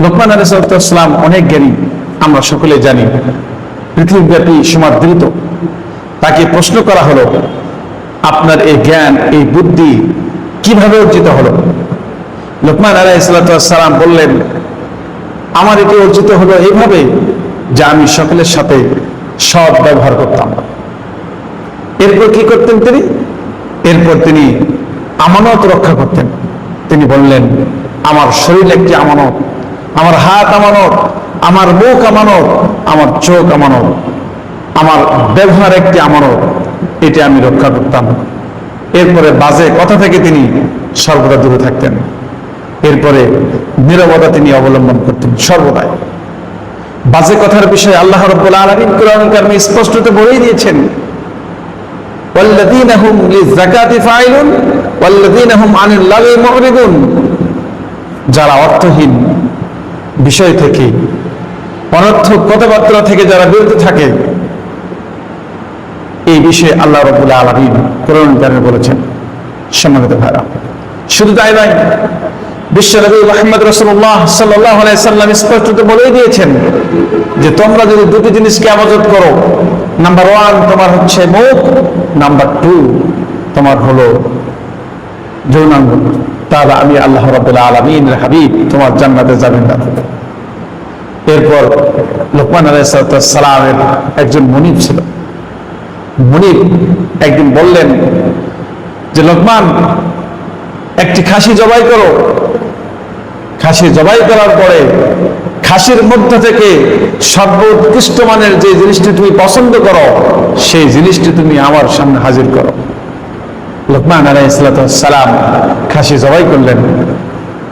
লোকমান আলাইহিস সালাম অনেক জ্ঞানী, আমরা সকলে জানি, পৃথিবীব্যাপী সমাদৃত। তাকে প্রশ্ন করা হলো, আপনার এই জ্ঞান, এই বুদ্ধি কিভাবে অর্জিত হলো? লোকমান আলাইহিস সালাম বললেন, আমার এটি অর্জিত হলো এইভাবে যে আমি সকলের সাথে সৎ ব্যবহার করতাম। এরপর কি করতেন তিনি? এরপর তিনি আমানত রক্ষা করতেন। তিনি বললেন, আমার শরীর একটি আমানত, আমার হাত আমানত, আমার মুখ আমানত, আমার চোখ আমানত, আমার ব্যবহার একটি আমানত, এটি আমি রক্ষা করতাম। এরপরে বাজে কথা থেকে তিনি সর্বদা দূরে থাকতেন। এরপরে নীরবতা তিনি অবলম্বন করতেন সর্বদাই। বাজে কথার বিষয়ে আল্লাহ রাব্বুল আলামিন কোরআনুল কারীমে স্পষ্টত বলেই দিয়েছেন, ওয়াল্লাযীনা হুম লিযাকাতি ফাইলুন ওয়াল্লাযীনা হুম আনিল লাগwi মুরিদুন। যারা অর্থহীন বিষয় থেকে, অনর্থক কথাবার্তা থেকে যারা বিরত থাকে, এই বিষয়ে আল্লাহ রাব্বুল আলামিন কোরআনুল কারীমে বলেছেন। সম্মানিত ভাইরা, শুধু তাই নয়, বিশ্বনবী মুহাম্মদ রাসূলুল্লাহ সাল্লাল্লাহু আলাইহি সাল্লাম স্পষ্টত বলেই দিয়েছেন যে তোমরা যদি দুটি জিনিসকে ইবাদত করো, নাম্বার 1 তোমার হচ্ছে মুখ, নাম্বার 2 তোমার হলো যৌনাঙ্গ, তাহলে আমি আল্লাহ রাব্বুল আলামিনের হাবিব তোমার জান্নাতে জামিনদার হব। এরপর লোকমান আলাইহিস সালামের একজন মুনিব ছিল। মুনিব একদিন বললেন যে, লোকমান, একটি খাসি জবাই করো। খাসি জবাই করার পরে খাসির মধ্য থেকে সর্বোৎকৃষ্ট মানের যে জিনিসটি তুমি পছন্দ করো, সেই জিনিসটি তুমি আমার সামনে হাজির করো। লোকমান আলাইহিস সালাম খাসি জবাই করলেন।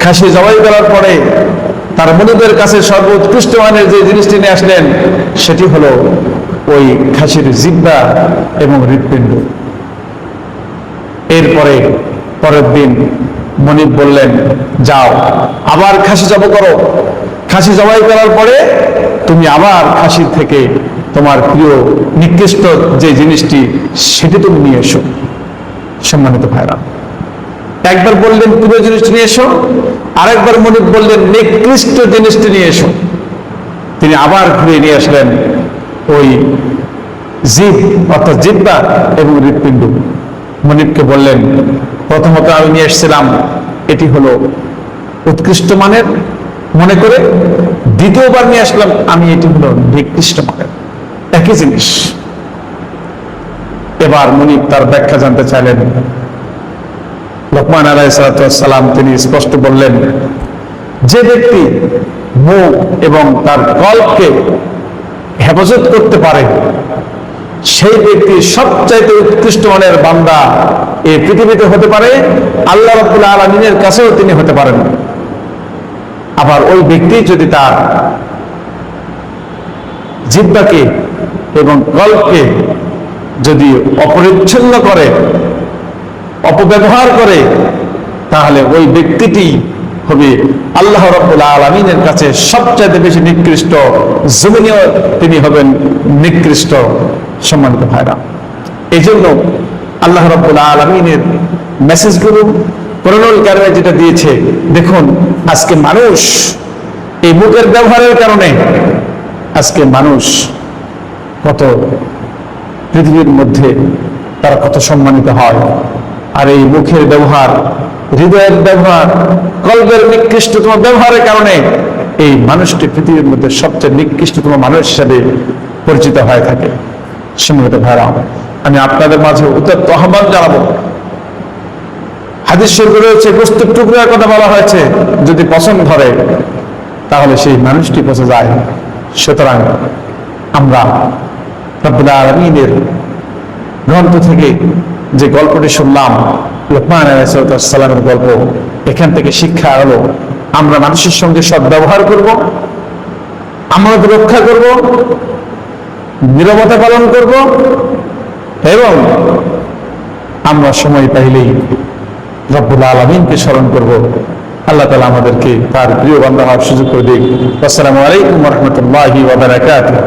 খাসি জবাই করার পরে তার মুনিবের কাছে সর্বোৎকৃষ্ট মানের যে জিনিসটি নিয়ে আসলেন, সেটি হলো ওই খাসির জিহ্বা এবং হৃৎপিণ্ড। এরপরে পরের দিন মুনিব বললেন, যাও আবার খাসি জবাই করো। খাসি জবাই করার পরে তুমি আবার খাসির থেকে তোমার প্রিয় নিকৃষ্ট যে জিনিসটি, সেটি তুমি নিয়ে এসো। সম্মানিত ভাইরা, একবার বললেন প্রিয় জিনিসটি নিয়ে এসো, আরেকবার মুনিব বললেন নিকৃষ্ট জিনিসটি নিয়ে এসো। তিনি আবার ঘুরে নিয়ে আসলেন ওই জিভ অর্থাৎ জিহ্বা এবং হৃৎপিণ্ড। মুনিবকে বললেন, প্রথমত আমি নিয়ে এসেছিলাম এটি হলো উৎকৃষ্ট মানের মনে করে, দ্বিতীয়বার নিয়ে আসলাম আমি এটি হলো নিকৃষ্ট মানের, একই জিনিস। এবার মুনিব তার ব্যাখ্যা জানতে চাইলেন। লোকমান আলাইহিস সালাম তিনি স্পষ্ট বললেন, যে ব্যক্তি মুখ এবং তার কল্পকে হেফাজত করতে পারে, সেই ব্যক্তি সবচাইতে উৎকৃষ্ট মানের বান্দা এই পৃথিবীতে হতে পারে, আল্লাহ রাব্বুল আলামিনের কাছেও তিনি হতে পারেন। আবার ওই ব্যক্তি যদি তার জিহ্বাকে এবং কল্পকে যদি অপরিচ্ছন্ন করে, অপব্যবহার করে, তাহলে ওই ব্যক্তিটি হবে আল্লাহ রাব্বুল আলামিনের কাছে সবচেয়ে বেশি নিকৃষ্ট, জমিনেও তিনি হবেন নিকৃষ্ট। সম্মানিত ভাইরা, এই জন্য আল্লাহ রাব্বুল আলামিনের মেসেজগুলো কোরআনুল কারীমে যেটা দিয়েছে, দেখুন আজকে মানুষ এই মুখের ব্যবহারের কারণে আজকে মানুষ কত পৃথিবীর মধ্যে তারা কত সম্মানিত হয়। আর এই মুখের ব্যবহার, হৃদয়ের ব্যবহার, কল্পের নিকৃষ্টতম ব্যবহারের কারণে এই মানুষটি পৃথিবীর মধ্যে সবচেয়ে নিকৃষ্টতম মানুষ হিসেবে পরিচিত হয়ে থাকে। সম্মানিত ভাইরা, আমি আপনাদের মাঝে উত্তপ্ত আহ্বান জানাবো। হাদিস শরীফে রয়েছে, গোশতের টুকরার কথা বলা হয়েছে, যদি পছন্দ ধরে তাহলে সেই মানুষটি পচে যায়। সুতরাং আমরা রব্বুল আলামিনের গ্রন্থ থেকে যে গল্পটি শুনলাম, লোকমান আলাইহিস সালামের গল্প, এখান থেকে শিক্ষা হলো আমরা মানুষের সঙ্গে সদ্ব্যবহার করব, আমাদের রক্ষা করব, নীরবতা পালন করব, এবং আমরা সময় পাইলেই রব্বুল আলামিনকে স্মরণ করব। আল্লাহ তাআলা আমাদেরকে তার প্রিয় বান্দা হওয়ার সুযোগ করে দিক। আসসালামু আলাইকুম ওয়া রাহমাতুল্লাহি ওয়া বারাকাতুহু।